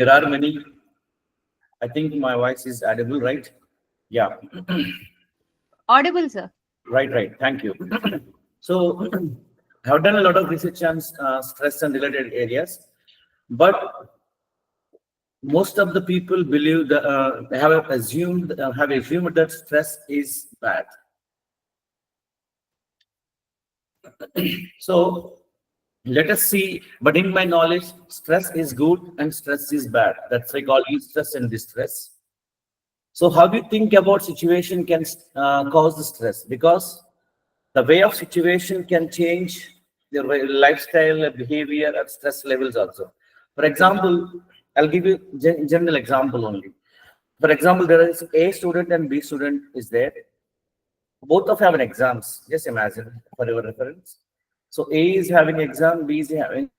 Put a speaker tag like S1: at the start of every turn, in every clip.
S1: There are many. I think my voice is audible, right? Yeah.
S2: Audible, sir.
S1: Right. Thank you. So, I've done a lot of research on stress and related areas, but most of the people believe that have assumed that stress is bad. So let us see. But in my knowledge, stress is good and stress is bad. That's why I call stress and distress. So how do you think about situation can cause the stress? Because the way of situation can change the lifestyle, behavior, and stress levels also. For example, I'll give you general example only. For example, there is A student and B student is there. Both of have an exams. Just imagine for your reference. So A is having exam, B is having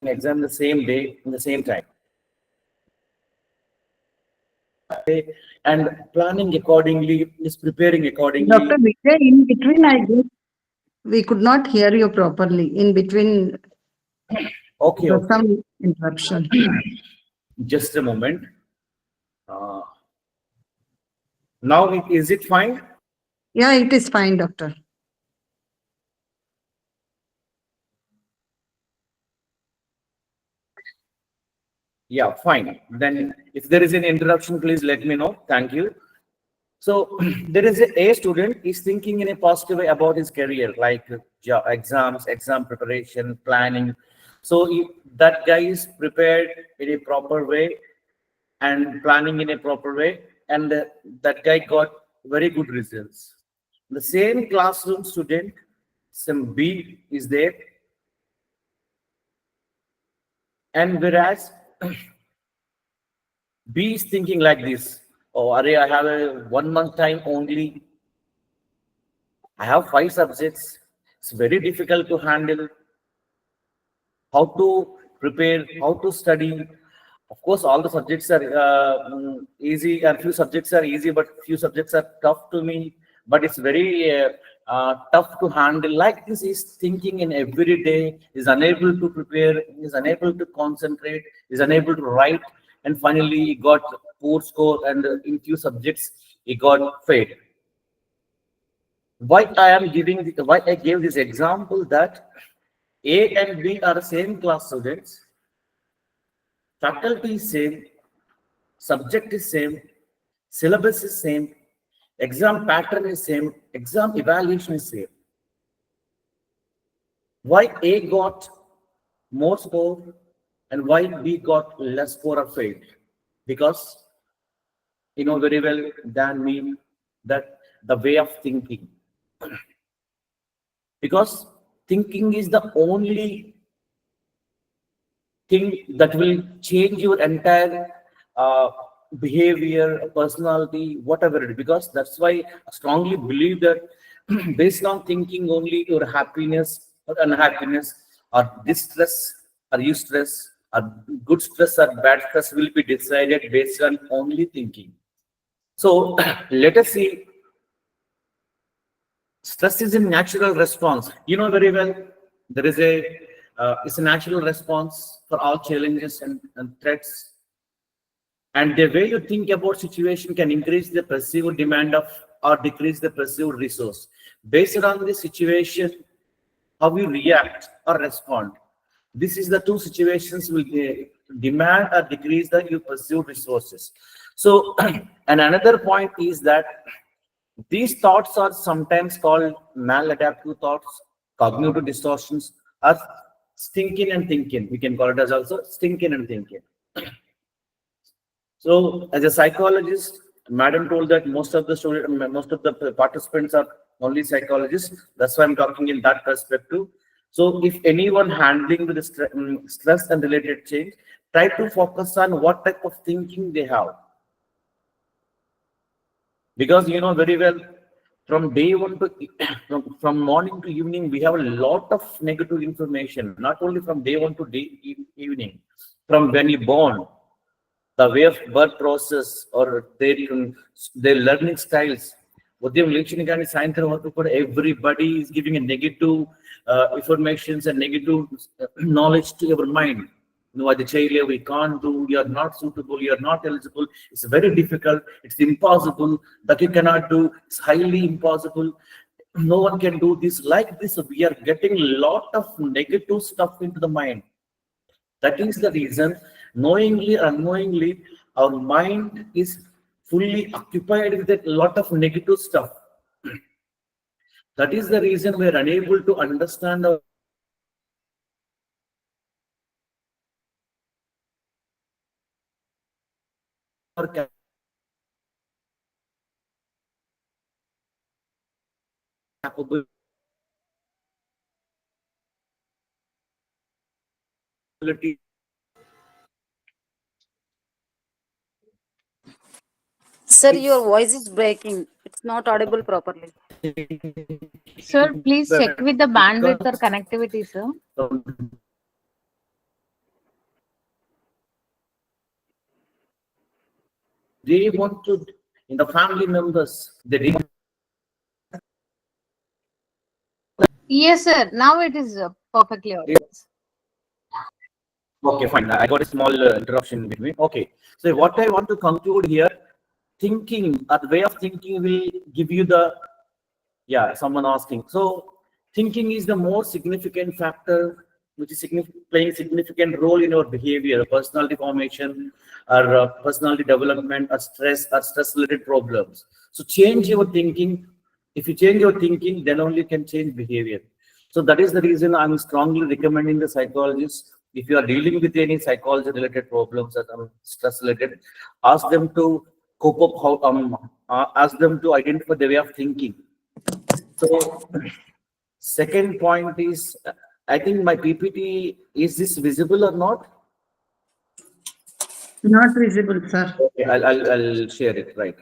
S1: an exam the same day in the same time. And planning accordingly is preparing accordingly.
S3: Dr. Vijay, in between, I guess we could not hear you properly. In between,
S1: Okay,
S3: there was
S1: okay.
S3: some interruption.
S1: Just a moment. Uh, now, is it fine?
S3: Yeah, it is fine, doctor.
S1: Yeah, fine. Then, if there is an interruption, please let me know. Thank you. So, there is a student is thinking in a positive way about his career, like exams, exam preparation, planning. So, if that guy is prepared in a proper way and planning in a proper way, and that guy got very good results. The same classroom student, some B is there, and whereas B is thinking like this: oh, Array, I have a 1 month time only. I have 5 subjects. It's very difficult to handle. How to prepare? How to study? Of course, all the subjects are easy, and few subjects are easy, but few subjects are tough to me. But it's very tough to handle. Like this, is thinking in every day, is unable to prepare, is unable to concentrate, is unable to write, and finally he got poor score, and in few subjects he got failed. Why I am giving why I gave this example that A and B are the same class students, faculty is same, subject is same, syllabus is same, exam pattern is same, exam evaluation is same. Why A got more score and why B got less score or failed? Because you know very well than me that the way of thinking. Because thinking is the only thing that will change your entire uh, behavior, personality, whatever it is. Because that's why I strongly believe that based on thinking only your happiness or unhappiness or distress or eustress or good stress or bad stress will be decided based on only thinking. So let us see. Stress is a natural response. You know very well there is it's a natural response for all challenges and threats. And the way you think about situation can increase the perceived demand of or decrease the perceived resource. Based on the situation, how you react or respond. This is the two situations will demand or decrease the your perceived resources. So, and another point is that these thoughts are sometimes called maladaptive thoughts, cognitive distortions, or stinking and thinking. We can call it as also stinking and thinking. So, as a psychologist, Madam told that most of the participants are only psychologists. That's why I'm talking in that perspective. So, if anyone handling with the stress and related change, try to focus on what type of thinking they have, because you know very well from day one to from morning to evening we have a lot of negative information, not only from day one to evening, from when you born the way of birth process or their learning styles. ఉదయం లేచిన కానీ సాయంత్రం వరకు కూడా everybody is giving a negative informations and negative knowledge to your mind. నువ్వు అది చేయలేవు, you can't do, you are not suitable, you are not eligible, it's very difficult, it's impossible, that you cannot do, it's highly impossible, no one can do this. Like this, we are getting lot of negative stuff into the mind. That is the reason, knowingly or unknowingly, our mind is fully occupied with a lot of negative stuff. That is the reason we are unable to understand our capability.
S4: Sir, your voice is breaking. It's not audible properly.
S2: Sir, please check with the bandwidth or connectivity, sir.
S1: They want to, in the family members, they didn't.
S2: Yes, sir. Now it is perfectly audible.
S1: Okay, fine. I got a small interruption between. Okay, so what I want to conclude here, thinking, the way of thinking will give you the, yeah, someone asking. So thinking is the more significant factor, which is playing significant role in your behavior, personality formation, or personality development, or stress-related problems. So change your thinking. If you change your thinking, then only you can change behavior. So that is the reason I'm strongly recommending the psychologists, if you are dealing with any psychology-related problems or stress-related, ask them to cope up, ask them to identify the way of thinking. So second point is, I think my PPT, is this visible or not?
S3: Not visible, sir.
S1: Okay, I'll share it, right.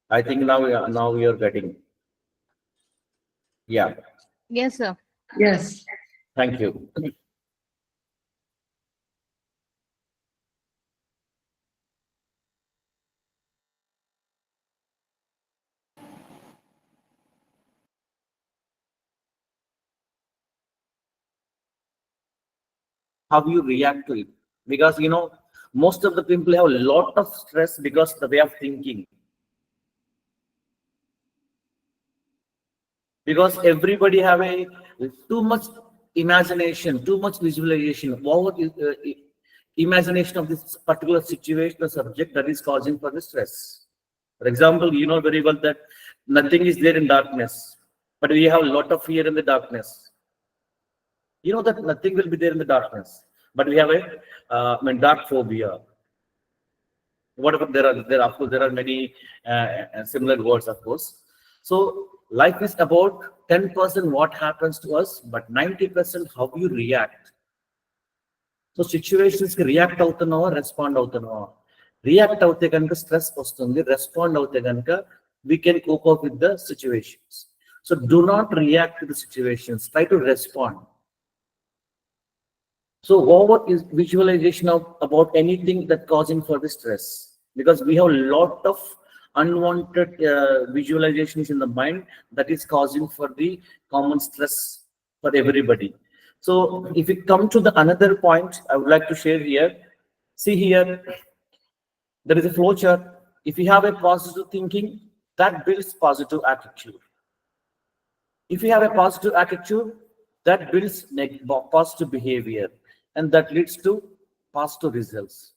S1: I think now we are getting. Yeah,
S2: Yes, sir.
S3: Yes.
S1: thank you. How you react to it, because most of the people have a lot of stress because the way of thinking, because everybody have a too much imagination, too much visualization, over imagination of this particular situation or subject, that is causing for the stress. For example, you know very well that nothing is there in darkness, but we have a lot of fear in the darkness. You know that nothing will be there in the darkness, but we have a dark phobia. Whatever there of course there are many similar words, of course. So life is about 10% what happens to us, but 90% how you react. So situations ki react avutunnava, respond avutunnava. React avute ganaka stress vastundi, respond avute ganaka we can cope up with the situations. So do not react to the situations, try to respond. So over is visualization of about anything that causing for the stress, because we have a lot of unwanted visualizations in the mind that is causing for the common stress for everybody. So if we come to the another point, I would like to share here. See here, there is a flow chart. If you have a positive thinking, that builds positive attitude. If you have a positive attitude, that builds positive behavior, and that leads to positive results.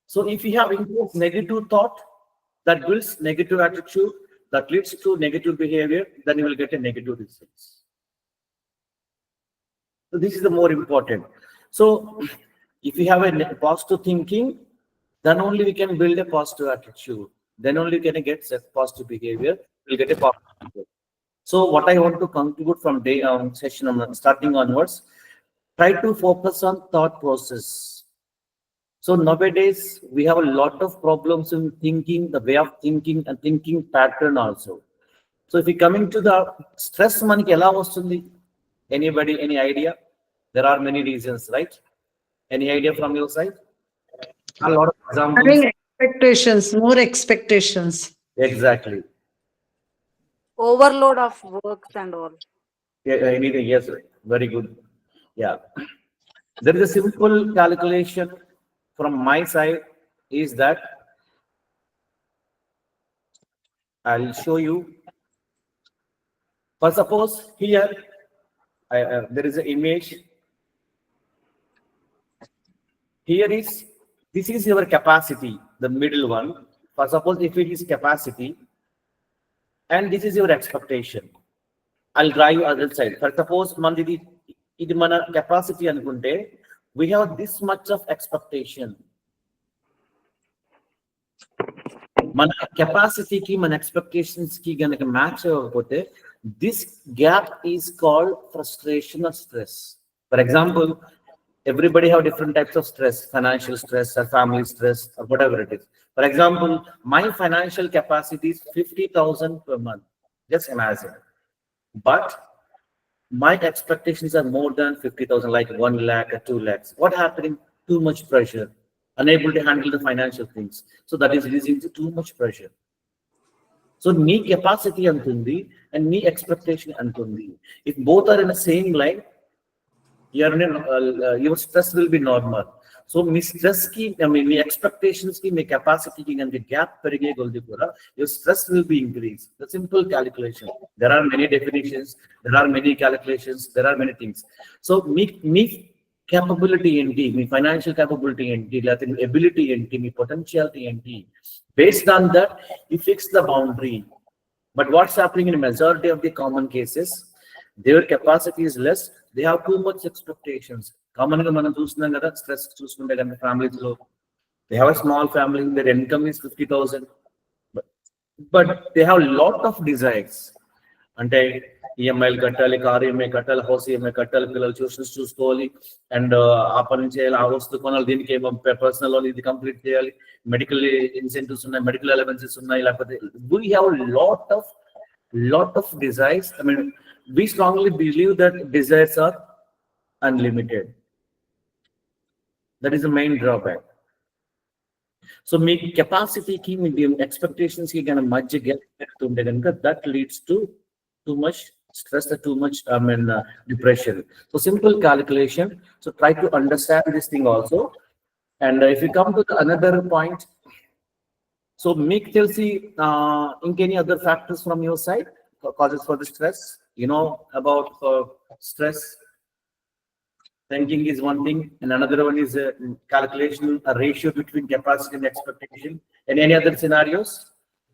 S1: So if you have negative thought, that builds negative attitude, that leads to negative behavior, then you will get a negative results. So this is the more important. So if you have a positive thinking, then only we can build a positive attitude. Then only can get positive behavior. We'll get a positive behavior. So what I want to conclude from day session starting onwards, try to focus on thought process. So nowadays we have a lot of problems in thinking, the way of thinking and thinking pattern also. So if we coming to the stress maniki ela vastundi, anybody any idea? There are many reasons, right? Any idea from your side? A lot of examples.
S3: Having expectations, more expectations.
S1: Exactly.
S4: Overload of works and all.
S1: Yeah, anything? Yes, very good. Yeah. There is a simple calculation from my side is that I'll show you. For suppose here there is an image. Here is this is your capacity, the middle one. For suppose if it is capacity, and this is your expectation. I'll drive other side. For suppose mandidi ఇది మన capacity అనుకుంటే we have this much of expectation. మన కెపాసిటీకి మన expectations కి గనక match అవ్వకపోతే this gap is called frustration or stress. For example, everybody have different types of stress, financial stress or family stress or whatever it is. For example, my financial capacity is 50,000 per month. Just imagine. But my expectations are more than 50,000, like 1 lakh or 2 lakhs. What happening? Too much pressure, unable to handle the financial things. So that is leading to too much pressure. So knee capacity antundi and knee expectation antundi. If both are in the same line, your stress will be normal. So me stress కి మీ expectations కి మీ కెపాసిటీకి కనుక gap పెరిగే కొద్ది కూడా your stress will be increased. The simple calculation. There are many definitions, there are many calculations, there are many things. So me capability ఏంటి, మీ financial capability ఏంటి, లేకపోతే మీ ability ఏంటి, మీ potentiality ఏంటి, based on that you fix the boundary. But what's happening in majority of the common cases, their capacity is less, they have too much expectations. Common గా మనం చూస్తున్నాం కదా, stress చూసుకుంటే కనుక ఫ్యామిలీస్ లో they have a small family, their income is 50,000, but they have lot of desires. అంటే ఈఎంఐలు కట్టాలి, కార్ ఈఎంఐ కట్టాలి, హౌస్ ఈఎంఐ కట్టాలి, పిల్లలు ట్యూషన్స్ చూసుకోవాలి, అండ్ ఆ పని చేయాలి, ఆ వస్తువు కొనాలి, దీనికి ఏమో పర్సనల్ లోన్ ఇది కంప్లీట్ చేయాలి, మెడికల్ ఇన్సెంటివ్స్ ఉన్నాయి, మెడికల్ అలవెన్సెస్ ఉన్నాయి, లేకపోతే we have lot of desires. I mean, we strongly believe that desires are unlimited. That is the main drawback. So మీ కెపాసిటీకి మీ ఎక్స్పెక్టేషన్స్ కి కనుక మధ్య గ్యాప్ ఉంటే కనుక that leads to too much stress, too much depression. So simple calculation. So try to understand this thing also. And if you come to the another point, so మీకు తెలిసి ఇంకెనీ other factors from your side causes for the stress? You know about stress. Thinking is one thing, and another one is a calculation, a ratio between capacity and expectation. And any other scenarios?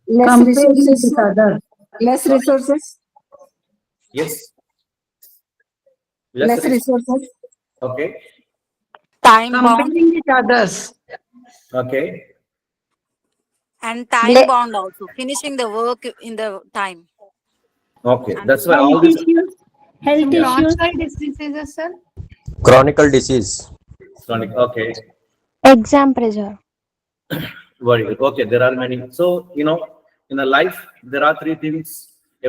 S5: Less
S3: Comparing
S5: resources.
S3: with others.
S5: Less resources.
S1: Yes.
S5: Less resources.
S1: Okay.
S4: Time bound
S3: Comparing with others.
S1: Okay.
S4: and time
S5: Le-
S4: bound also. Finishing the work in the time.
S1: Okay. That's why all
S5: Health
S1: this.
S5: issues. Health issues.
S2: Chronic diseases, sir.
S6: Chronic disease.
S1: Chronic. Okay.
S7: Exam pressure.
S1: Very good. Okay. There are many. So in a life there are three things.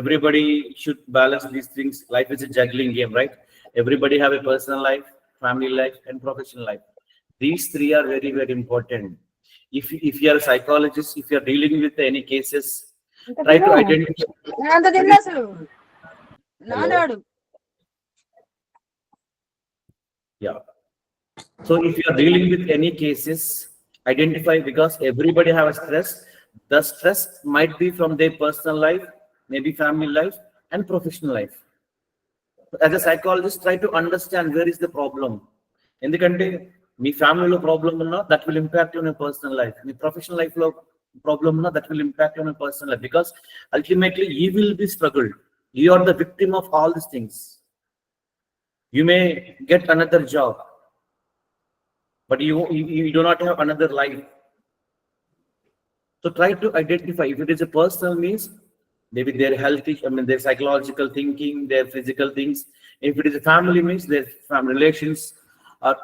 S1: Everybody should balance these things. Life is a juggling game, right? Everybody have a personal life, family life, and professional life. These three are very, very important. If you are a psychologist, if you are dealing with any cases, try to identify.
S4: అంత తిన్నా అసలు నాడాడు.
S1: Yeah. So if you are dealing with any cases, identify, because everybody have a stress. The stress might be from their personal life, maybe family life, and professional life. As a psychologist, try to understand where is the problem. ఎందుకంటే మీ ఫ్యామిలీలో problem ఉన్నా that will impact on your personal life. Me professional life లో problem uన్నా that will impact on your personal life, because ultimately you will be struggled. You are the victim of all these things. You may get another job, but you do not have another life. So try to identify. If it is a personal means, maybe their health, their psychological thinking, their physical things. If it is a family means, their family relations are,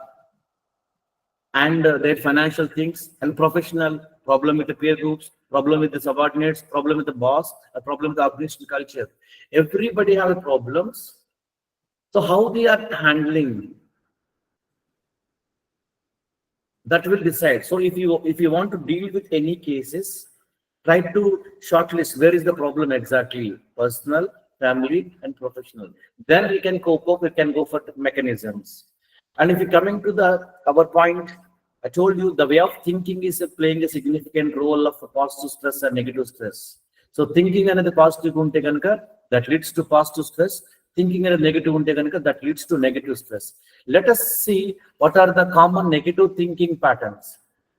S1: and their financial things, and professional problem with the peer groups, problem with the subordinates, problem with the boss, a problem with the organizational culture. Everybody have problems. So how they are handling? That will decide. So if you want to deal with any cases, try to shortlist where is the problem exactly, personal, family, and professional. Then we can cope up, we can go for mechanisms. And if you're coming to our point, I told you the way of thinking is playing a significant role of positive stress and negative stress. So thinking another positive unte ganaka, that leads to positive stress. Thinking another negative unte ganaka, that leads to negative stress. Let us see what are the common negative thinking patterns.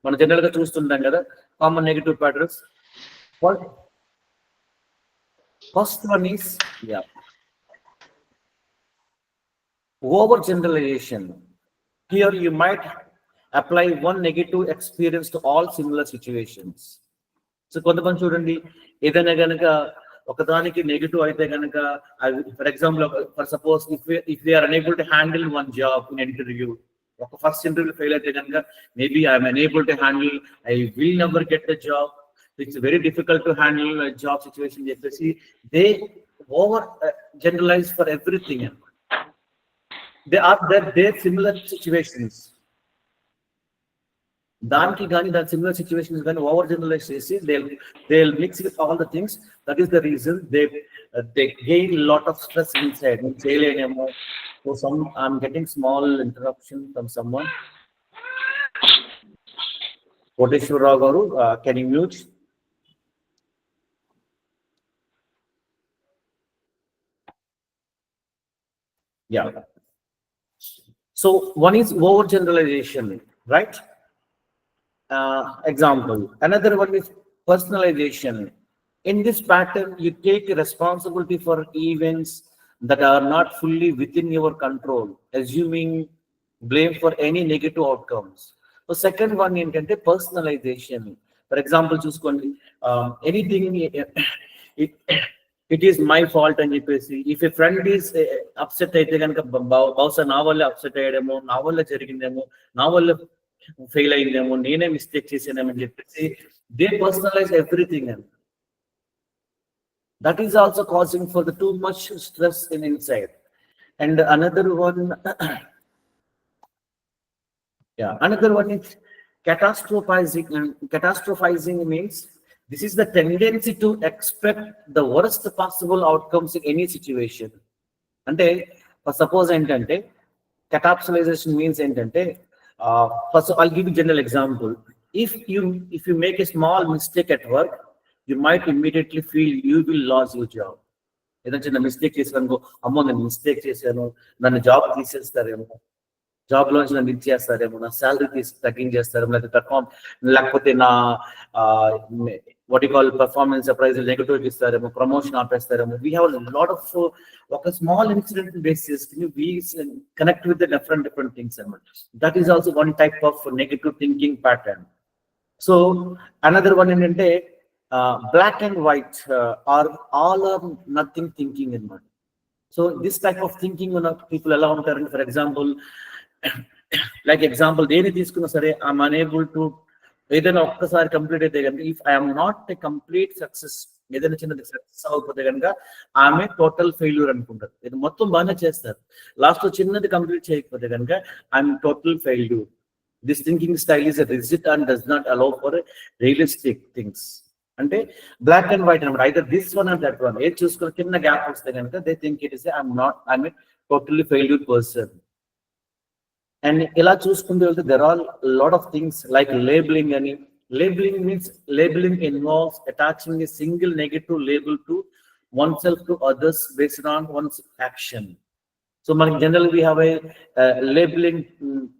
S1: మన general గా చూస్తుంటాం కదా common negative patterns. First one is overgeneralization. Here you might apply one negative experience to all similar situations. So కొంతమంది చూడండి ఏదైనా గనక ఒకదానికి negative అయితే గనక, for example for suppose if they are unable to handle one job in interview, ఒక first interview fail అయితే కనుక maybe I'm unable to handle, I will never get the job, it's very difficult to handle job situation చెప్పేసి they over generalize for everything. They are there similar situations. దానికి కానీ దాని similar situations కానీ over generalize చేసి they mix with all the things. That is the reason they gain lot of stress in side. నేను చేయలేనేమో. So I'm getting small interruption from someone. Koteshwara Garu, can you mute? Yeah. So one is overgeneralization, right? Example. Another one is personalization. In this pattern, you take responsibility for events that are not fully within your control, assuming blame for any negative outcomes. So second one ఏంటంటే personalization. For example, చూసుకోండి, anything it is my fault అని చెప్పేసి, if a friend is upset అయితే కనుక బహుశా నా వల్ల upset అయ్యాడేమో, నా వల్ల జరిగిందేమో, నా వల్ల ఫెయిల్ అయిందేమో, నేనే మిస్టేక్ చేసానేమో అని చెప్పేసి they personalise everything. And that is also causing for the too much stress in inside. And another one another one is catastrophizing. And catastrophizing means this is the tendency to expect the worst possible outcomes in any situation. అంటే suppose ఏంటంటే catastrophization means ఏంటంటే first I'll give you general example. If you make a small mistake at work, you might immediately feel you will lose your job. ఏదైనా చిన్న mistake చేసాను, అమ్మో నేను mistake చేశాను, నన్ను జాబ్ తీసేస్తారేమో, జాబ్ లోంచి నన్ను ఇచ్చేస్తారేమో, నా శాలరీ తగ్గించేస్తారేమో, లేకపోతే నా what you call performance appraisal negative ఇస్తారేమో, ప్రమోషన్ ఆపేస్తారేమో. వీ హ్యావ్ లాట్ ఆఫ్ ఒక small incident basis we connect with different things అన్నమాట. That is also one type of negative thinking pattern. So another one ఏంటంటే black and white or all or nothing thinking in mind. So this type of thinking people allow ఉంటారు. For example, like example దేని తీసుకున్నా సరే, I'm unable to ఏదైనా ఒక్కసారి complete అయితే కనుక, if I'm not a complete success, ఏదైనా చిన్నది సక్సెస్ అవ్వకపోతే కనుక ఆమె టోటల్ ఫెయిల్యూర్ అనుకుంటారు. ఇది మొత్తం బాగానే చేస్తారు, లాస్ట్ చిన్నది కంప్లీట్ చేయకపోతే కనుక I'm total failure. This thinking style is rigid and does not allow for realistic things. అంటే బ్లాక్ అండ్ వైట్ అనమాట, either this one and that one. ఏది చూసుకుని చిన్న గ్యాప్ వస్తే కనుక they think it is I'm a totally failure person. And ఇలా చూసుకుంటూ వెళ్తే there are lot of things like labelling అని. Labeling means labeling involves attaching a single negative label to oneself to others based on one's action. So generally we have a labeling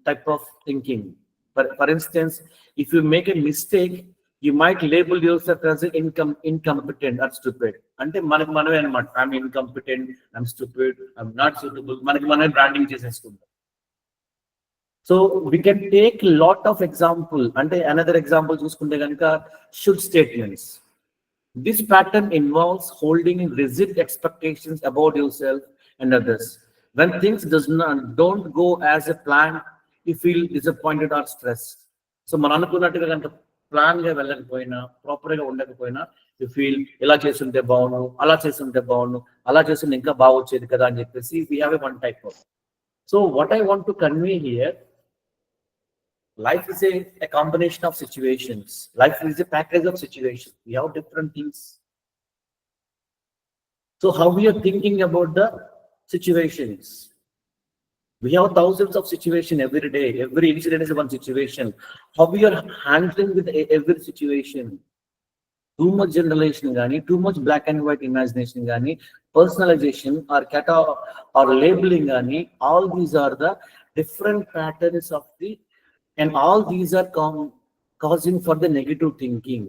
S1: type of thinking. For instance, if you make a mistake, you might label yourself as incompetent or stupid. Ante maname anamata, I'm incompetent, I'm stupid, I'm not suitable. Maname branding chesestuntam. So we can take a lot of example. Ante another example chuskunte ganaka should statements. This pattern involves holding rigid expectations about yourself and others. When things don't go as a plan, you feel disappointed or stressed. So మనం అనుకున్నట్టుగా కనుక plan గా వెళ్ళకపోయినా, proper గా ఉండకపోయినా, you feel ఇలా చేస్తుంటే బాగుండు, అలా చేస్తుంటే బాగుండు, అలా చేస్తుంటే ఇంకా బాగా వచ్చేది కదా అని చెప్పేసి we have a one type of. So what I want to convey here, Life is a combination of situations. Life is a package of situations. We have different things. So how we are thinking about the situations? We have thousands of situations every day. Every incident is one situation. How we are handling with every situation? Too much generalization, gani, too much black and white imagination, gani, personalization or or labeling, gani, all these are the different patterns of the, and all these are causing for the negative thinking.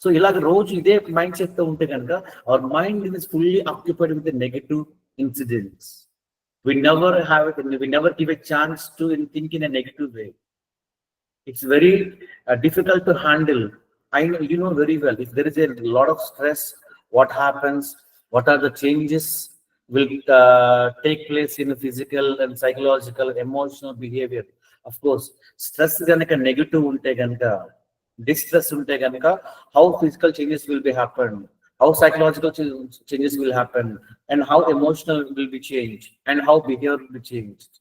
S1: So ఇలాగ రోజు ఇదే mind set తో ఉంటే కనుక our mind is fully occupied with the negative incidents. We never have it, we never give a chance to think in a negative way. It's very difficult to handle. I know, you know very well, if there is a lot of stress, what happens, what are the changes will take place in physical and psychological, emotional behavior. Of course, stress ganaka negative unte ganaka, distress unte ganaka, how physical changes will be happen, how psychological changes will happen, and how emotional will be changed, and how behavior will be changed.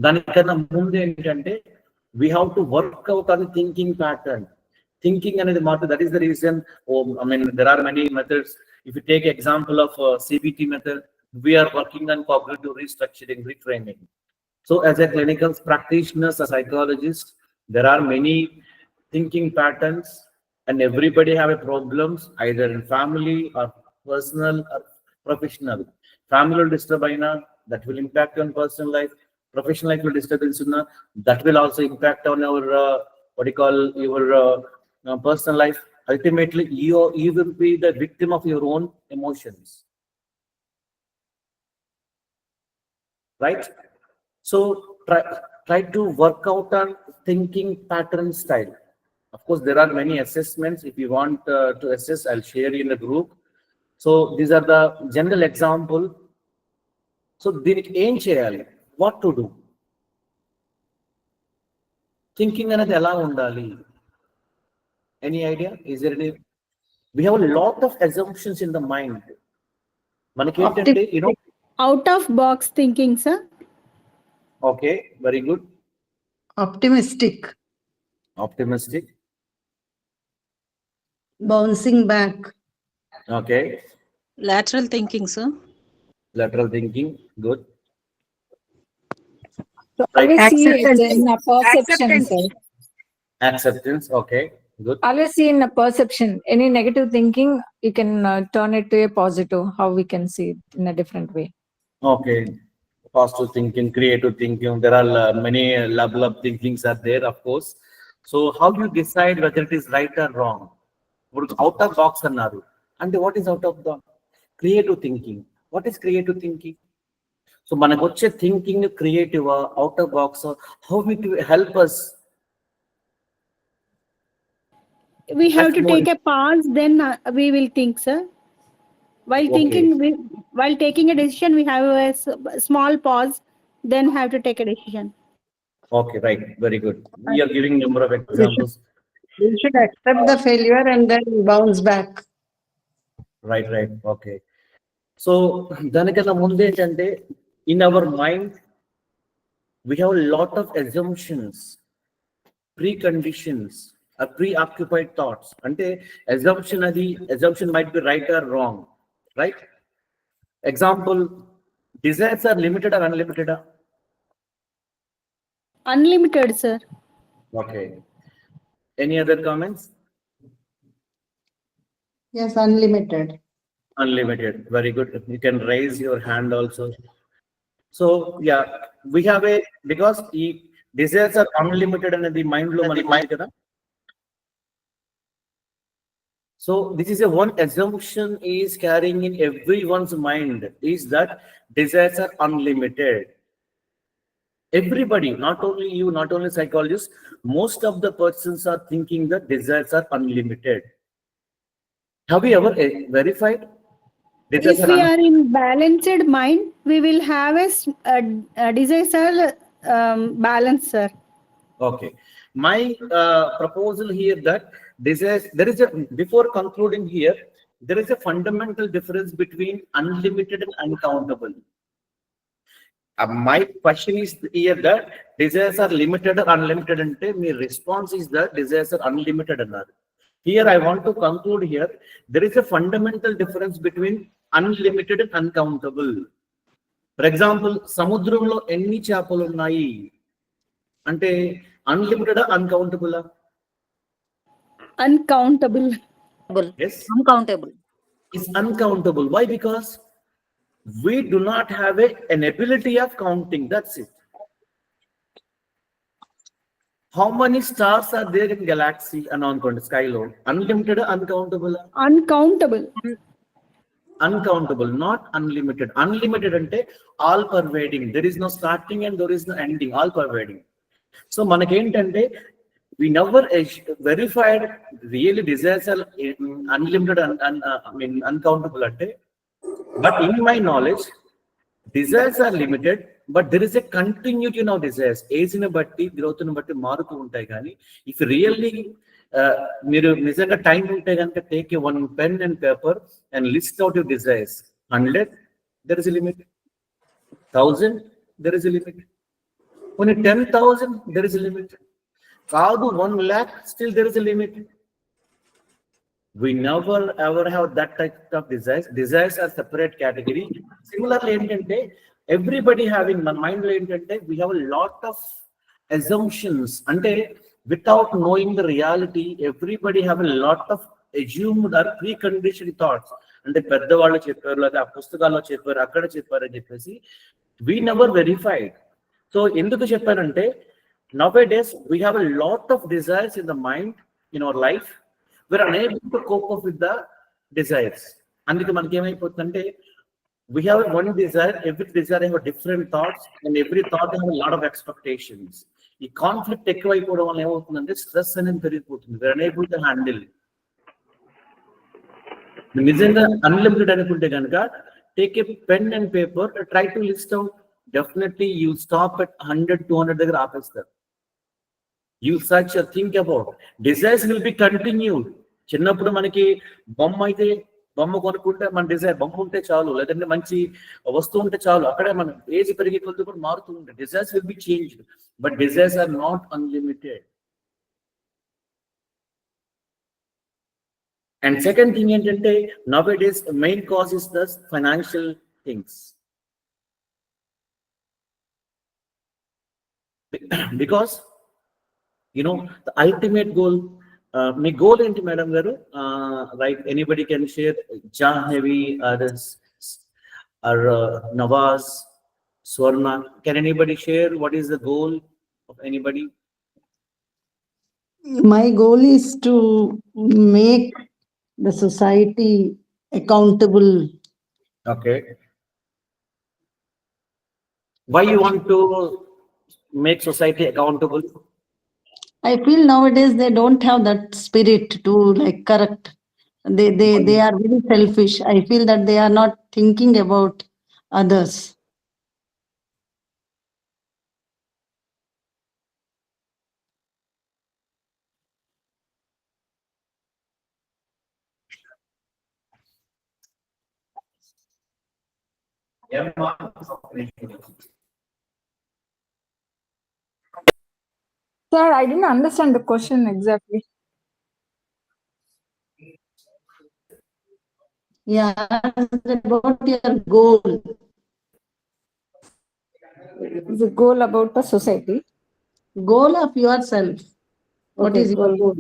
S1: దానికన్నా ముందు ఏంటంటే we have to work out on the thinking pattern. Thinking అనేది మాత్రం, that is the reason. I mean, there are many methods. If you take example of CBT method, we are working on cognitive restructuring, reframing. So as a clinical practitioner, a psychologist, there are many thinking patterns, and everybody have a problems either in family or personal or professional. Family will disturb aina, that will impact on personal life. Professional life will disturbance unna, that will also impact on our what you call your personal life. Ultimately, you will be the victim of your own emotions, right? So try to work out on thinking pattern style. Of course, there are many assessments. If you want to assess, I'll share in the group. So these are the general example. So దీనికి ఏం చేయాలి? What to do? Thinking అనేది ఎలా ఉండాలి? Any idea? Is there any? We have a lot of assumptions in the mind. మనకి ఏంటంటే, you know.
S5: Out of box thinking, sir.
S1: Okay, very good.
S3: Optimistic,
S1: Optimistic.
S3: bouncing back,
S1: Okay.
S4: Lateral thinking, sir.
S1: Lateral thinking. Good.
S5: So
S1: Right.
S5: always see it
S3: Acceptance.
S5: in a perception,
S3: Acceptance.
S5: sir.
S1: Acceptance. Okay. Good.
S5: Always see in a perception. Any negative thinking, you can turn it to a positive. How we can see it in a different way.
S1: Okay. Positive thinking, creative thinking. There are many level of thinkings are there, of course. So how do you decide whether it is right or wrong? Out of box annaru. And what is out of the creative thinking? What is creative thinking? So manaku వచ్చే thinking creative, out of box, how it will help us?
S5: We have
S1: That's
S5: to
S1: more
S5: take a pause, then we will think, sir. While
S1: Okay.
S5: thinking, while taking a decision, we have a small pause, then have to take a decision.
S1: Okay, right. Very good. We are giving number of examples.
S3: We should accept the failure and then bounce back.
S1: Right, right. Okay. So దానికన్నా ముందు ఏంటంటే, in our mind we have a lot of assumptions, preconditions, preoccupied thoughts. అంటే assumption might be right or wrong, right? Example, desires are limited or unlimited?
S5: Unlimited, sir.
S1: Okay. Any other comments?
S3: Yes, unlimited.
S1: Unlimited. Very good. You can raise your hand also. So yeah, we have a, because the desires are unlimited and the mind lo manaki ఉంది కదా. So this is a one assumption is carrying in everyone's mind, is that desires are unlimited. Everybody, not only you, not only psychologists, most of the persons are thinking that desires are unlimited. Have you ever verified?
S5: If we are in balanced mind, we will have a desire balance, sir.
S1: Okay. My proposal here that desires, there is a, before concluding here, there is a fundamental difference between unlimited and uncountable. My question is here that desires are limited or unlimited ante my response is that desires are unlimited another. Here I want to conclude here there is a fundamental difference between unlimited and uncountable. For example, samudramlo enni చేపలు ఉన్నాయి అంటే unlimited uncountable?
S5: Uncountable.
S1: Yes,
S4: Uncountable.
S1: it's uncountable. Why? Because we do not have an ability of counting. That's it. How many stars are there in galaxy and on sky low? Unlimited, uncountable?
S5: Uncountable.
S1: Uncountable, not unlimited. Unlimited ante all pervading. There is no starting and there is no ending. All pervading. So మనకి ఏంటంటే we never verified really desires are unlimited and uncountable ante. But in my knowledge, desires are limited, but there is a continuity in our desires. Age ni batti, growth ni batti మారుతూ ఉంటాయి కానీ if really మీరు నిజంగా time ఉంటే కనుక take a one pen and paper and list out your desires. 100, there is a limit. 1000, there is a limit. Only 10,000, there is a limit. కాదు 1 lakh, still there is a limit. We never ever have that type of desires. Desires are separate category. Similarly, ఏంటంటే everybody having మన mind లో ఏంటంటే we have a lot of assumptions. అంటే without knowing the reality, everybody have a lot of assumed or preconditioned thoughts. అంటే పెద్దవాళ్ళు చెప్పారు లేదా ఆ పుస్తకాల్లో చెప్పారు అక్కడ చెప్పారు అని చెప్పేసి we never verified. So ఎందుకు చెప్పారంటే nowadays we have a lot of desires in the mind in our life. We're unable to cope up with the desires. అందుకే మనకి ఏమైపోతుందంటే we have one desire, every desire have different thoughts and every thought have a lot of expectations. ఈ conflict ఎక్కువైపోవడం వల్ల ఏమవుతుందంటే stress అనేది పెరిగిపోతుంది. we're unable to handle it. నిజంగా unlimited అనుకుంటే కనుక take a pen and paper, try to list out. Definitely you stop at 100, 200 దగ్గర ఆపేస్తారు. You search, think about desires will be continued. చిన్నప్పుడు మనకి బొమ్మ అయితే బొమ్మ కొనుక్కుంటే మన డిజైర్ బొమ్మ ఉంటే చాలు, లేదంటే మంచి వస్తువు ఉంటే చాలు. అక్కడే మన ఏజ్ పెరిగే కొద్ది కూడా మారుతూ ఉంటాయి. Desires will be changed, but desires are not unlimited. And second thing ఏంటంటే nowadays main cause is the financial things. Because you know the ultimate goal, my goal ఏంటి మేడం గారు? Right, anybody can share. Jahnavi, others, or Nawaz, Swarna, can anybody share what is the goal of anybody?
S3: My goal is to make the society accountable.
S1: Okay. Why you want to make society accountable?
S3: I feel nowadays they don't have that spirit to like correct. They are very selfish. I feel that they are not thinking about others.
S8: Sir, I didn't understand the question exactly.
S3: Yeah, about your goal.
S8: The goal about the society.
S3: Goal of yourself. What is your goal?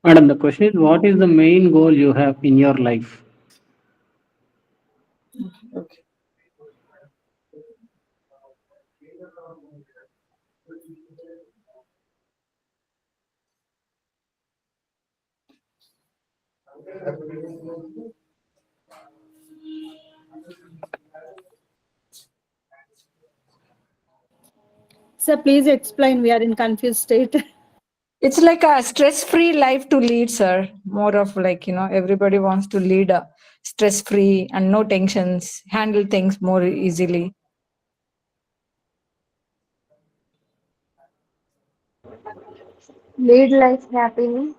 S9: Madam, the question is, what is the main goal you have in your life?
S8: Okay.
S5: Sir, please explain. We are in confused state.
S8: It's like a stress-free life to lead, sir. More of like, everybody wants to lead a stress-free and no tensions, handle things more easily.
S7: Lead life happily.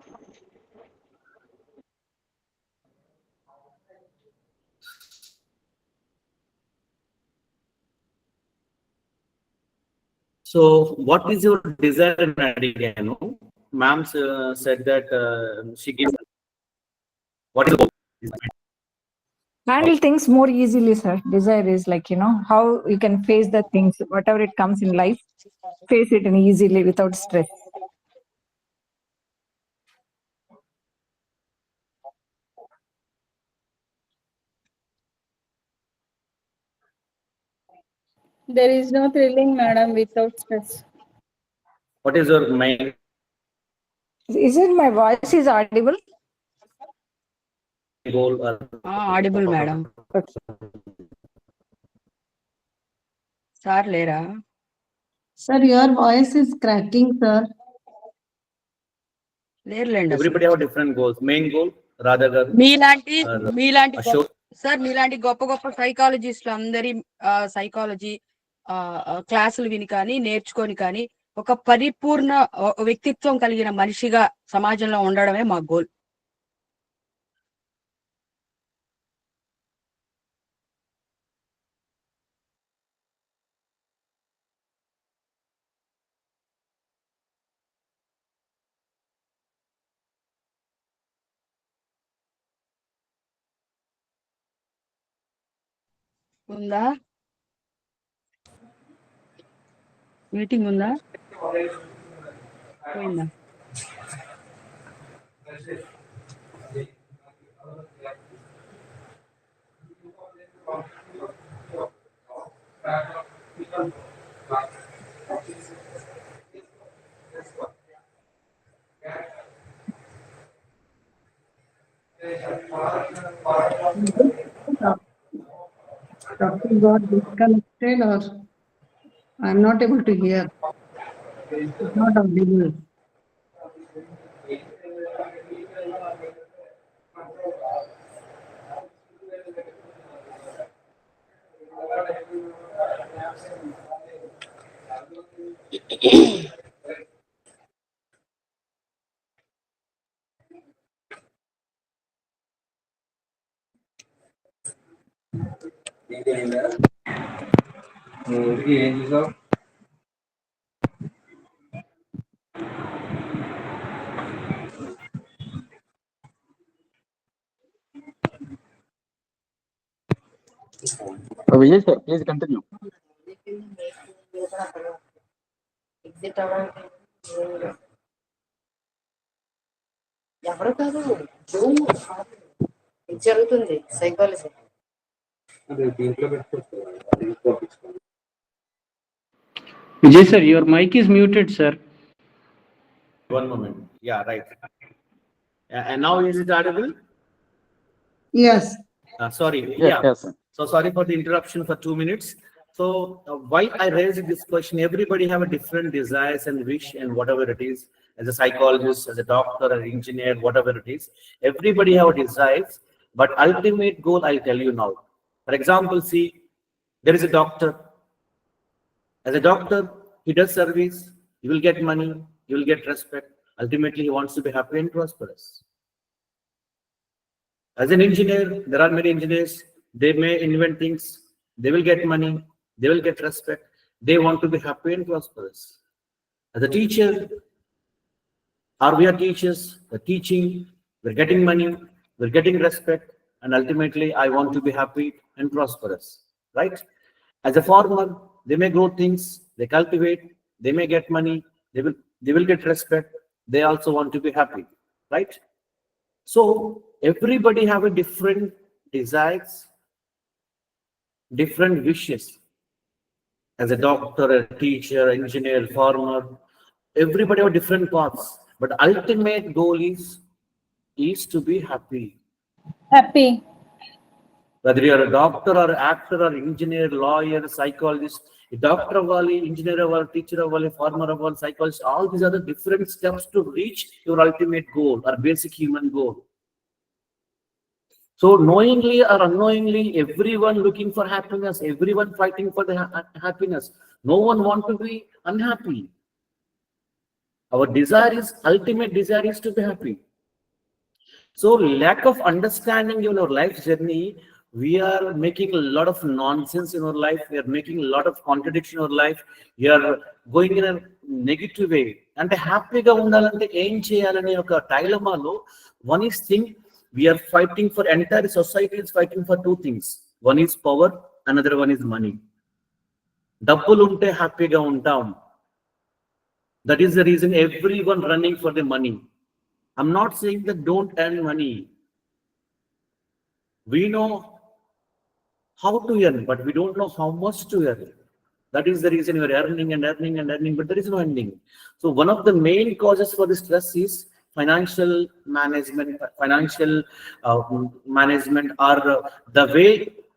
S1: So, what is your desire in Adigano? Ma'am said that she gives. What is the goal?
S8: Handle things more easily, sir. Desire is like, how you can face the things, whatever it comes in life, face it and easily without stress.
S5: There is no thrilling, madam, without stress.
S1: What is your main
S8: Is it my voice is audible?
S1: goal?
S4: audible, madam. Sir, Lera.
S3: Sir, your voice is cracking, sir.
S1: Everybody have different goals. Main goal, Radha garu.
S4: మీలాంటి
S1: Ashok.
S4: Sir మీలాంటి గొప్ప గొప్ప సైకాలజిస్టులు అందరి psychology క్లాసులు విని కానీ నేర్చుకొని కానీ ఒక పరిపూర్ణ వ్యక్తిత్వం కలిగిన మనిషిగా సమాజంలో ఉండడమే మా గోల్. ఉందా మీటింగ్ ఉందా పోయిందా?
S3: Doctor got disconnected, or I'm not able to hear. It's not audible.
S6: Vijay sir, please continue.
S4: ఎవరు కాదు జరుగుతుంది psychology.
S9: Vijay sir, your mic is muted, sir.
S1: One moment. Yeah, right. And now is it audible?
S3: Yes.
S1: Sorry.
S6: Yes,
S1: Yeah.
S6: yes, sir.
S1: So sorry for the interruption for 2 minutes. So why I raised this question? Everybody have a different desires and wish and whatever it is. As a psychologist, as a doctor, an engineer, whatever it is, everybody have desires. But ultimate goal, I'll tell you now. For example, see, there is a doctor. As a doctor, he does service. He will get money. He will get respect. Ultimately, he wants to be happy and prosperous. As an engineer, there are many engineers. They may invent things. They will get money. They will get respect. They want to be happy and prosperous. As a teacher, or we are teachers, we're teaching, we're getting money, we're getting respect, and ultimately, I want to be happy and prosperous, right? As a farmer, they may grow things, they cultivate, they may get money, they will get respect. They also want to be happy, right? So everybody have a different desires, different wishes. As a doctor, a teacher, engineer, farmer, everybody have different paths. But ultimate goal is to be happy.
S5: Happy.
S1: Whether you're a doctor or actor or engineer, lawyer, psychologist, a doctor avali, engineer avali, teacher avali, farmer avali, psychologist, all these are the different steps to reach your ultimate goal or basic human goal. So knowingly or unknowingly, everyone looking for happiness, everyone fighting for the happiness. No one want to be unhappy. Our ultimate desire is to be happy. So lack of understanding in our life journey, we are making a lot of nonsense in our life. We are making a lot of contradiction in our life. We are going in a negative way. And happy ga undalante em cheyalane oka dilemma lo one is thing we are fighting for, entire society is fighting for two things. One is power, another one is money. Double unte happy ga untam. That is the reason everyone running for the money. I'm not saying that don't earn money. We know how to earn, but we don't know how much to earn. That is the reason we are earning and earning and earning, but there is no ending. So one of the main causes for the stress is financial management, management, or the way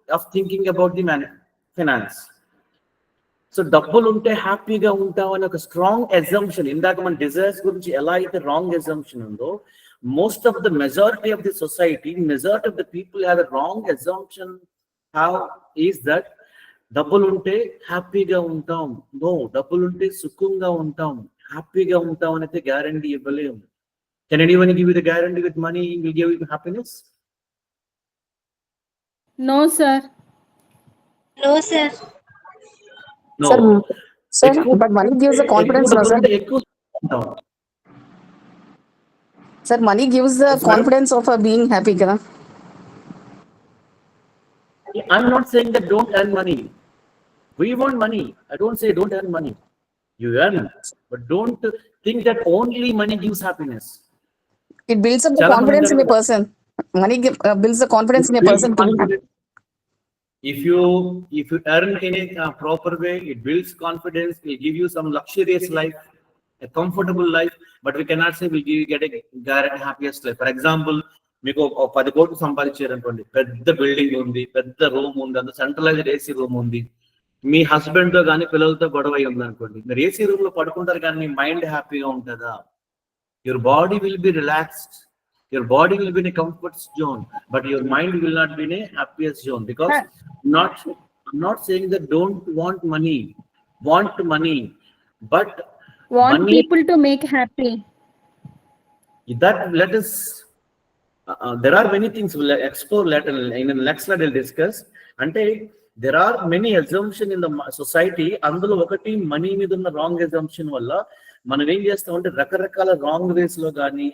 S1: of thinking about the finance. So డబ్బులు ఉంటే హ్యాపీగా ఉంటాం అనే ఒక strong assumption, ఇందాక మన desires గురించి ఎలా అయితే రాంగ్ అజంప్షన్ ఉందో, most of the majority of the society, majority of the people have a wrong assumption. How is that? డబ్బులు ఉంటే హ్యాపీగా ఉంటాం. నో, డబ్బులు ఉంటే సుఖంగా ఉంటాం, హ్యాపీగా ఉంటాం అనేది గ్యారంటీ ఇవ్వలేము. Can anyone give you the guarantee with money will give you happiness?
S5: No, sir.
S7: No, sir.
S1: No.
S8: Sir, but money gives the confidence, no, sir. Sir, money gives the confidence of being happy, kada?
S1: I'm not saying that don't earn money. We want money. I don't say don't earn money. You earn, but don't think that only money gives happiness.
S8: It builds up the confidence in a person. Money builds the confidence in a person.
S1: If you earn in a proper way, it builds confidence. It will give you some luxurious life, a comfortable life. But we cannot say we'll get a guaranteed happiest life. For example, మీకు 10 కోట్లు సంపాదించారు అనుకోండి, పెద్ద building ఉంది, పెద్ద room ఉంది, అంత centralised AC room ఉంది, మీ హస్బెండ్ తో కానీ పిల్లలతో గొడవ అయి ఉంది అనుకోండి, మీరు ఏసీ రూమ్ లో పడుకుంటారు కానీ మీ మైండ్ హ్యాపీగా ఉంటుందా? Your body will be relaxed, your body will be in a comfort zone, but your mind will not be in a happiest zone. Because I'm not saying that don't want money, but
S5: Want
S1: money,
S5: people to make happy.
S1: that let us there are many things we'll explore later in the next slide. We'll discuss. Ante there are many assumptions in the society. Andulo okati money మీద ఉన్న wrong assumption వల్ల మనం ఏం చేస్తామంటే రకరకాల wrong ways లో కానీ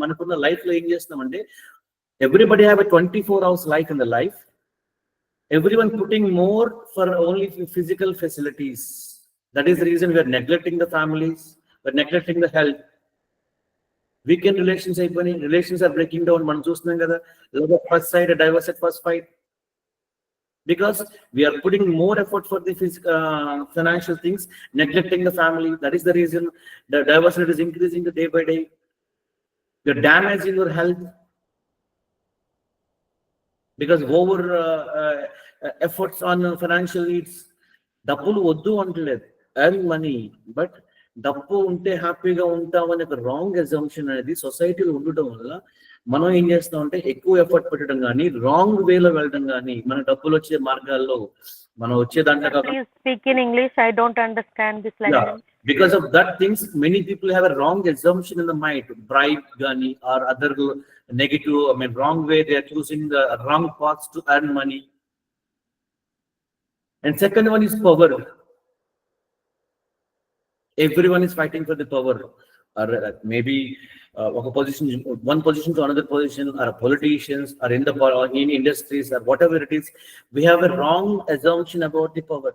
S1: మనకున్న లైఫ్ లో ఏం చేస్తామంటే, everybody have a 24 hours life in the life. Everyone putting more for only physical facilities. That is the reason we are neglecting the families, we are neglecting the health. Weekend relations అయిపోయి, relations are breaking down. మనం చూస్తున్నాం కదా, love at first sight, divorce at first fight. Because we are putting more effort for the financial things, neglecting the family. That is the reason the divorce rate is increasing day by day. You're damaging your health because over efforts on financial needs. డబ్బులు వద్దు అంటలేదు, earn money, but డబ్బు ఉంటే హ్యాపీగా ఉంటామనే ఒక wrong assumption అనేది సొసైటీలో ఉండటం వల్ల మనం ఏం చేస్తాం అంటే ఎక్కువ ఎఫర్ట్ పెట్టడం కానీ, రాంగ్ వేలో వెళ్ళడం కానీ, మన డబ్బులు వచ్చే మార్గాల్లో మనం వచ్చే దాంట్లో.
S2: Please speak in English. I don't understand this language.
S1: Because of that things, many people have a wrong assumption in the mind. Bribe gani or other negative, wrong way. They are choosing the wrong paths to earn money. And second one is power. Everyone is fighting for the power, or maybe one position to another position, or politicians, or in industries, or whatever it is. We have a wrong assumption about the power.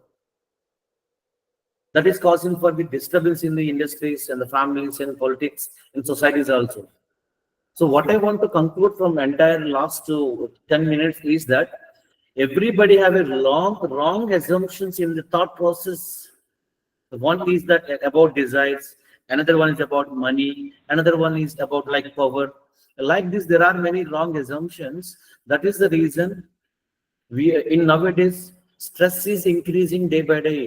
S1: That is causing for the disturbance in the industries and the families and politics and societies also. So what I want to conclude from entire last 10 minutes is that everybody have a wrong assumptions in the thought process. One is that about desires, another one is about money, another one is about like power. Like this, there are many wrong assumptions. That is the reason we in nowadays stress is increasing day by day.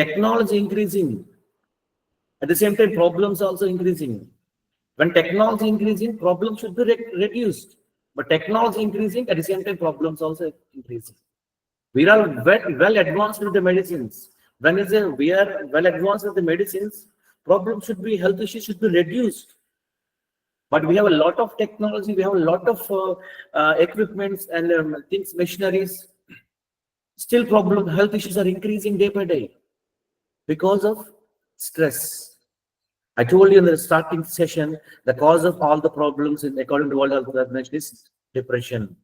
S1: Technology increasing, at the same time problems also increasing. When technology increasing, problems should be reduced, but technology increasing, at the same time problems also increasing. We are well advanced with the medicines. When we are well advanced with the medicines, problems should be, health issues should be reduced. But we have a lot of technology, we have a lot of equipments and things, machineries. Still health issues are increasing day by day because of stress. I told you in the starting session, the cause of all the problems according to World Health Organization is depression.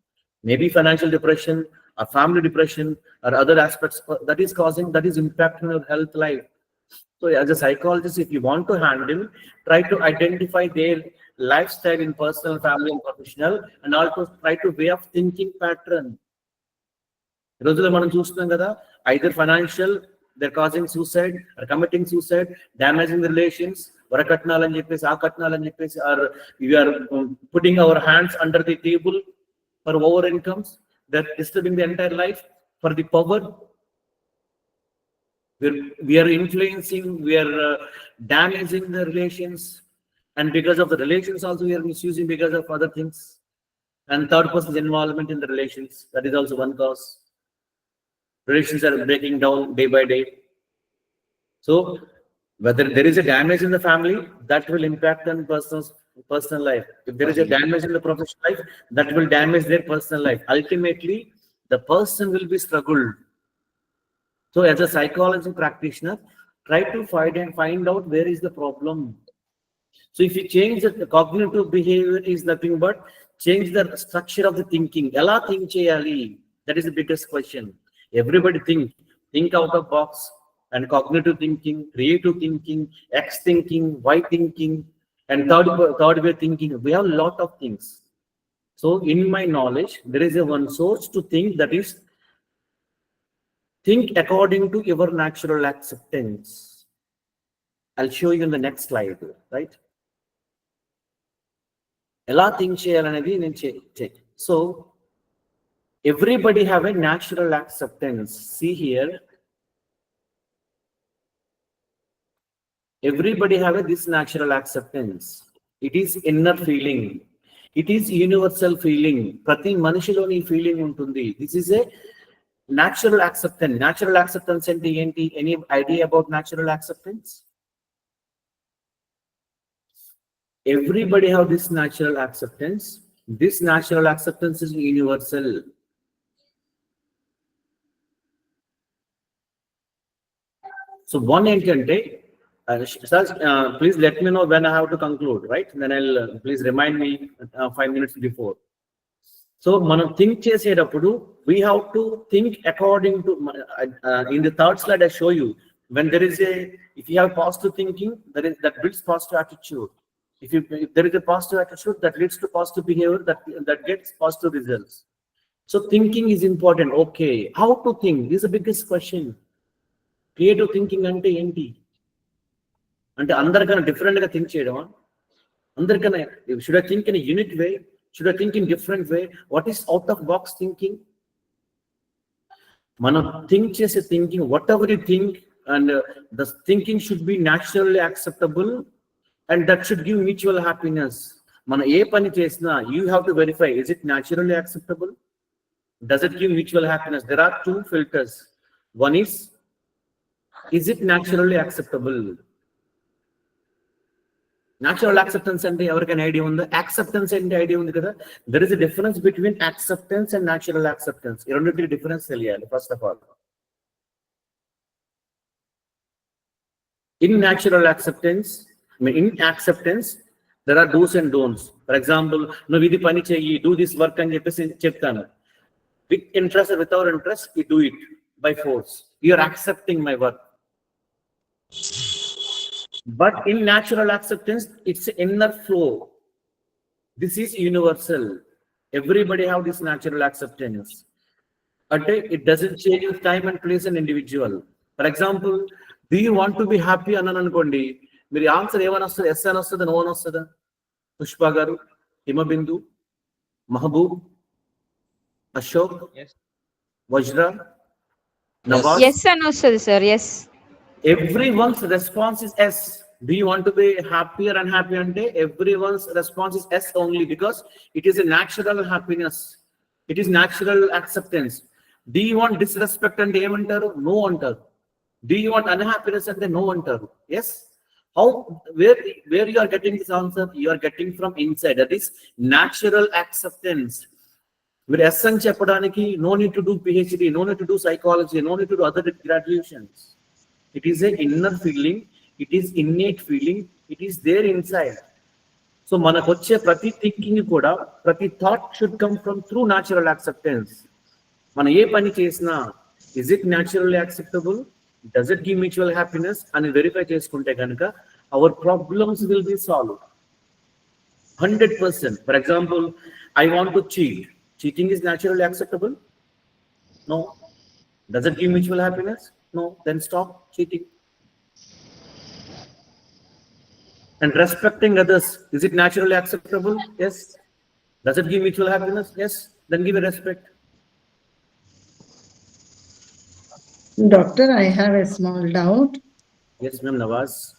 S1: Maybe financial depression or family depression or other aspects that is impacting your health life. So as a psychologist, if you want to handle, try to identify their lifestyle in personal, family and professional, and also try to way of thinking pattern. రోజుల్లో మనం చూస్తున్నాం కదా, either financial, they're causing suicide or committing suicide, damaging the relations, వరకట్నాలని చెప్పేసి ఆ కట్నాలని చెప్పేసి, or we are putting our hands under the table for over incomes, they're disturbing the entire life for the power. We are influencing, we are damaging the relations, and because of the relations also we are misusing because of other things. And third person's involvement in the relations, that is also one cause. Relations are breaking down day by day. So whether there is a damage in the family, that will impact on personal life. If there is a damage in the professional life, that will damage their personal life. Ultimately, the person will be struggled. So as a psychology practitioner, try to find out where is the problem. So if you change the cognitive behavior, is nothing but change the structure of the thinking. Ela think cheyali? That is the biggest question. Everybody think out of box, and cognitive thinking, creative thinking, X thinking, Y thinking, and third way thinking. We have a lot of things. So in my knowledge, there is a one source to think, that is think according to your natural acceptance. I'll show you in the next slide, right? Ela think cheyalanedi nenu check. So everybody have a natural acceptance. See here, everybody have this natural acceptance. It is inner feeling. It is universal feeling. Prati manishiloni feeling untundi. This is a natural acceptance. Natural acceptance ante enti? Any idea about natural acceptance? Everybody have this natural acceptance. This natural acceptance is universal. So one entity, please let me know when I have to conclude, right? Then I'll please remind me 5 minutes before. So మనం think చేసేటప్పుడు we have to think according to in the third slide I show you, when there is if you have positive thinking, that builds positive attitude. If there is a positive attitude, that leads to positive behavior, that gets positive results. So thinking is important. Okay, how to think? This is the biggest question. Creative thinking ante enti? Ante andarkana different ga think cheyadama? Andarkana, should I think in a unique way? Should I think in different way? What is out of box thinking? Mana think chese thinking, whatever you think, and the thinking should be naturally acceptable, and that should give mutual happiness. Mana ఏ పని చేసినా, you have to verify, is it naturally acceptable? Does it give mutual happiness? There are two filters. One is it naturally acceptable? Natural acceptance ante everkana idea unda? Acceptance ante idea undi kada? There is a difference between acceptance and natural acceptance. You don't need difference teliyali first of all. In natural acceptance, in acceptance, there are do's and don'ts. For example, no vidi pani cheyi, do this work ani cheppesi cheptanu. With interest or without interest, you do it by force. You are accepting my work. But in natural acceptance, it's inner flow. This is universal. Everybody have this natural acceptance. It doesn't change with time and place an individual. For example, do you want to be happy అన్నాను అనుకోండి, మీరు answer ఏమని వస్తుంది? Yes అని వస్తుందా, no అని వస్తుందా? పుష్ప గారు, హిమబిందు, మహబూబ్, అశోక్, వజ్ర, Nawaz.
S2: Yes and also, sir. Yes.
S1: Everyone's response is yes. Do you want to be happier and happier? Everyone's response is yes only, because it is a natural happiness. It is natural acceptance. Do you want disrespect and ఏమంటారు? No అంటారు. Do you want unhappiness and no అంటారు? Yes. Where you are getting this answer? You are getting from inside. That is natural acceptance. With essence chepadaniki, no need to do PhD, no need to do psychology, no need to do other graduations. It is an inner feeling, it is innate feeling, it is there inside. So manakoche prati thinking kuda, prati thought should come from through natural acceptance. Mana ye pani chesna, is it naturally acceptable? Does it give mutual happiness? And verify cheskunte ganaka, our problems will be solved. 100%. For example, I want to cheat. Cheating is naturally acceptable? No. Does it give mutual happiness? No. Then stop cheating. And respecting others, is it naturally acceptable? Yes. Does it give mutual happiness? Yes. Then give a respect.
S3: Doctor, I have a small doubt.
S1: Yes, ma'am, Nawaz.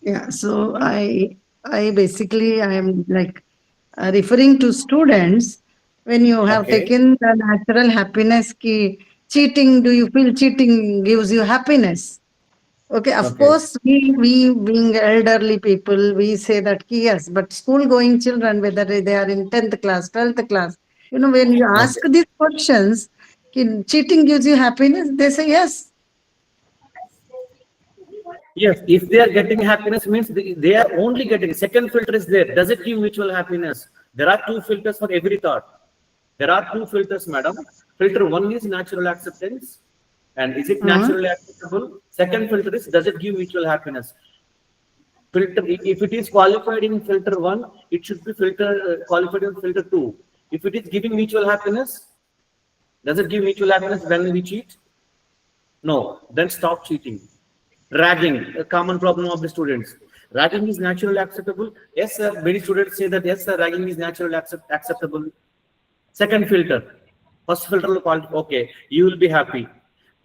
S3: Yeah, so I basically I am like referring to students when you have
S1: Okay.
S3: taken the natural happiness ki cheating, do you feel cheating gives you happiness? Okay, of
S1: Okay.
S3: course, we being elderly people, we say that yes, but school going children, whether they are in 10th class, 12th class, when you ask
S1: Okay.
S3: these questions, cheating gives you happiness, they say yes.
S1: Yes, if they are getting happiness means they are only getting, second filter is there. Does it give mutual happiness? There are two filters for every thought. There are two filters, madam. Filter one is natural acceptance. And is it naturally acceptable? Second filter is, does it give mutual happiness? Filter, if it is qualified in filter one, it should be qualified in filter two. If it is giving mutual happiness, does it give mutual happiness when we cheat? No, then stop cheating. Ragging, a common problem of the students. Ragging is naturally acceptable. Yes, sir. Many students say that, yes, sir, ragging is naturally acceptable. Second filter. First filter, okay, you will be happy.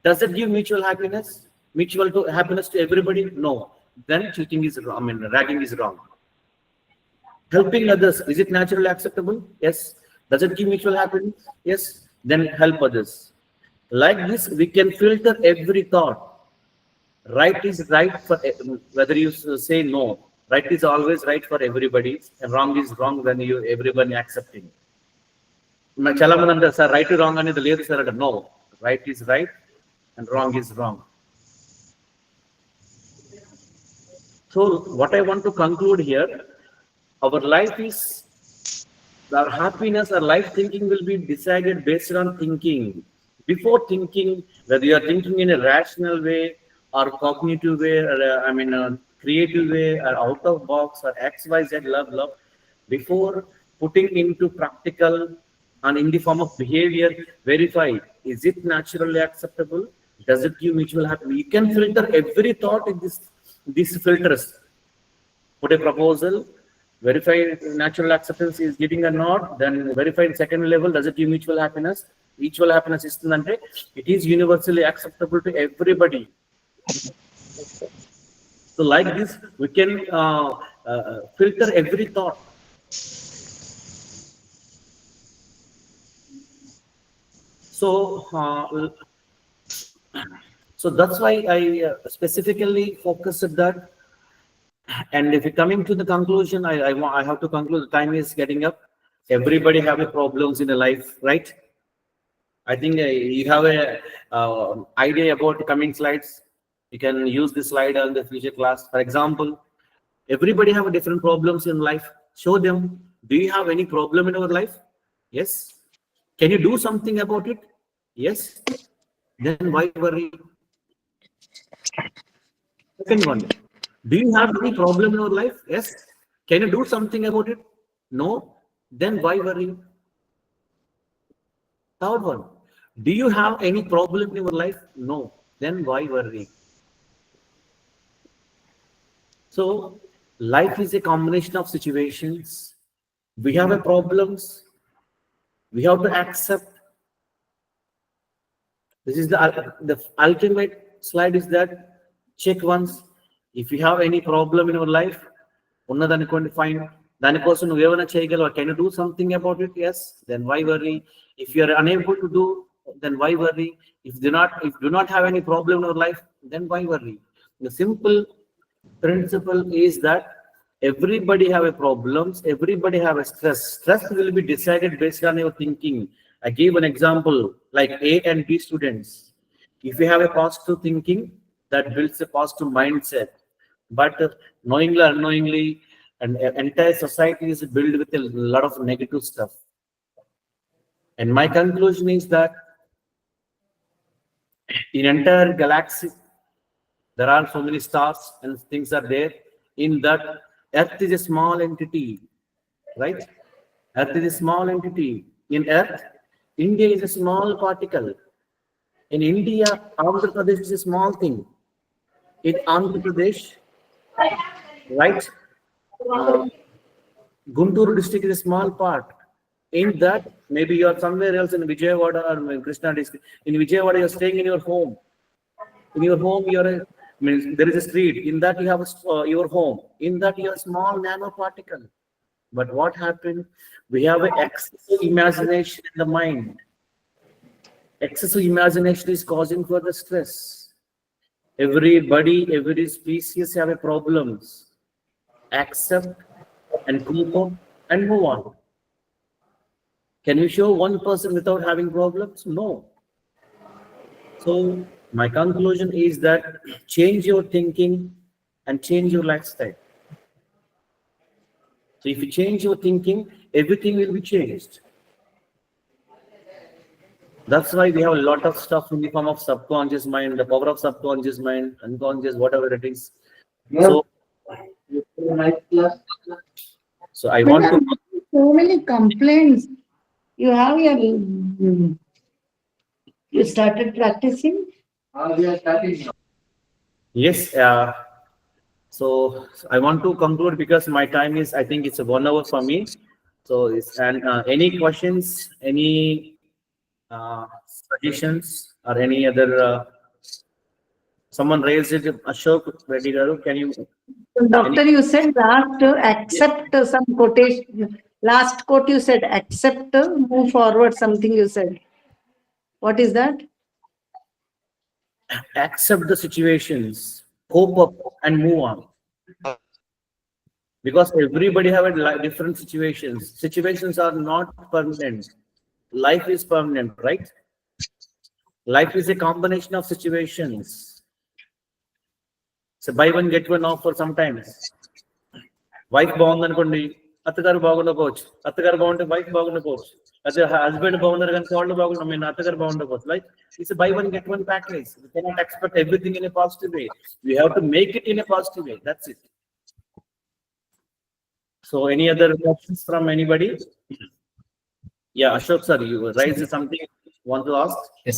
S1: Does it give mutual happiness? Happiness to everybody? No. Then cheating is wrong. I mean, ragging is wrong. Helping others, is it naturally acceptable? Yes. Does it give mutual happiness? Yes. Then help others. Like this, we can filter every thought. Right is right for whether you say no. Right is always right for everybody, and wrong is wrong when everybody accepting. Chala mandi antaru, sir, right wrong anedi ledhu sir anta. No, right is right and wrong is wrong. So what I want to conclude here, our life is, our happiness, our life thinking will be decided based on thinking. Before thinking, whether you are thinking in a rational way or cognitive way, or creative way, or out of box, or XYZ love, before putting into practical and in the form of behavior, verify, is it naturally acceptable? Does it give mutual happiness? You can filter every thought in these filters. Put a proposal, verify natural acceptance is giving or not, then verify in second level, does it give mutual happiness? Mutual happiness is it is universally acceptable to everybody. So like this, we can filter every thought. So that's why I specifically focused at that. And if you're coming to the conclusion, I have to conclude. The time is getting up. Everybody have a problems in their life, right? I think you have a idea about the coming slides. You can use this slide on the future class. For example, everybody have a different problems in life. Show them. Do you have any problem in your life? Yes. Can you do something about it? Yes. Then why worry? Second one. Do you have any problem in your life? Yes. Can you do something about it? No. Then why worry? Third one. Do you have any problem in your life? No. Then why worry? So life is a combination of situations. We have a problems. We have to accept. This is the ultimate slide is that check once. If you have any problem in your life, ఉన్నదాన్ని కొన్ని find. దానికోసం నువ్వు ఏమైనా చేయగలవా? Can you do something about it? Yes. Then why worry? If you are unable to do, then why worry? If do not have any problem in your life, then why worry? The simple principle is that everybody have a problems, everybody have a stress. Stress will be decided based on your thinking. I give an example like A and B students. If you have a positive thinking, that builds a positive mindset. But knowingly or unknowingly, an entire society is built with a lot of negative stuff. And my conclusion is that in entire galaxy, there are so many stars and things are there. In that, Earth is a small entity, right? Earth is a small entity. In Earth, India is a small particle. In India, Andhra Pradesh is a small thing. In Andhra Pradesh, right? Guntur district is a small part. In that, maybe you are somewhere else in Vijayawada or in Krishna district. In Vijayawada, you are staying in your home. In your home, means there is a street. In that, you have your home. In that, you have a small nanoparticle. But what happened? We have an excessive imagination in the mind. Excessive imagination is causing further stress. Everybody, every species have a problems. Accept and cope up and move on. Can you show one person without having problems? No. So my conclusion is that change your thinking and change your lifestyle. So if you change your thinking, everything will be changed. That's why we have a lot of stuff in the form of subconscious mind, the power of subconscious mind, unconscious, whatever it is. So I want to.
S3: So many complaints. You have your, you started practicing?
S1: Yes. So I want to conclude because my time is, I think it's a 1 hour for me. So any questions, any suggestions, or any other? Someone raised it. Ashok Reddy Garu, can you?
S3: Doctor, you said last accept some quotation. Last quote you said accept, move forward, something you said. What is that?
S1: Accept the situations, cope up and move on. Because everybody have a different situations. Situations are not permanent. Life is permanent, right? Life is a combination of situations. So buy one, get one offer sometimes. Wife బాగుందనుకోండి అత్తగారు బాగుండకపోవచ్చు, అత్తగారు బాగుంటే wife బాగుండకపోవచ్చు, అదే husband బాగున్నారు కానీ వాళ్ళు బాగుంటారు, మీ అత్తగారు బాగుండకపోవచ్చు. Like it's a buy one get one package. You cannot expect everything in a positive way. You have to make it in a positive way. That's it. So any other questions from anybody? Yeah, Ashok sir, you raised something you want to ask?
S10: Yes,